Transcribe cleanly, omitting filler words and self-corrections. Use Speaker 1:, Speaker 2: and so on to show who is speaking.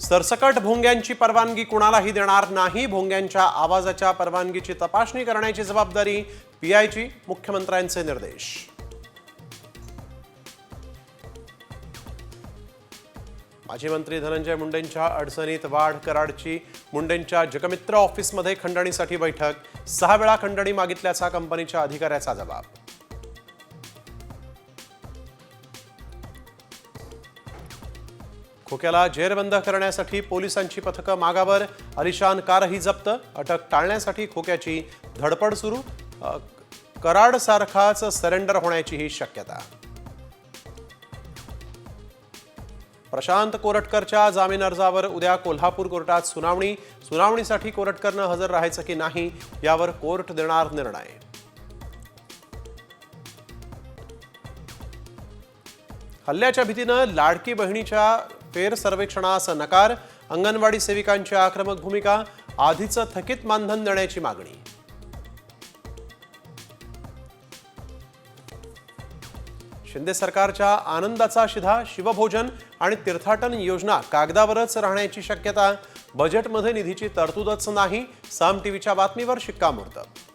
Speaker 1: सरसकट भोंग्यांची परवानगी कुणालाही देणार नाही। भोंग्यांच्या आवाजाच्या परवानगीची तपासणी करण्याची जबाबदारी पीआयची। मुख्यमंत्र्यांचे निर्देश। माजी मंत्री धनंजय मुंडेंच्या अडचणीत वाढ। कराडची मुंडेंच्या जगमित्र ऑफिसमध्ये खंडणीसाठी बैठक। 6 वेळा खंडणी मागितल्याचा कंपनीच्या अधिकाऱ्याचा जबाब। खोक्याला जेरबंद करण्यासाठी पोलिसांची पथकं मागावर। अलिशान कारही जप्त। अटक टाळण्यासाठी खोक्याची धडपड सुरू। कराड सारखाच सरेंडर होण्याचीही शक्यता। प्रशांत कोरटकरच्या जामीन अर्जावर उद्या कोल्हापूर कोर्टात सुनावणी। सुनावणीसाठी कोरटकरनं हजर राहायचं की नाही यावर कोर्ट देणार निर्णय। हल्ल्याच्या भीतीनं लाडकी बहिणीच्या फेर सर्वेक्षणास नकार। अंगणवाडी सेविकांची आक्रमक भूमिका। आधीचं थकीत मानधन देण्याची मागणी। शिंदे सरकारच्या आनंदाचा शिधा। शिवभोजन आणि तीर्थाटन योजना कागदावरच राहण्याची शक्यता। बजेटमध्ये निधीची तरतूदच नाही। साम टीव्हीच्या बातमीवर शिक्कामोर्तब।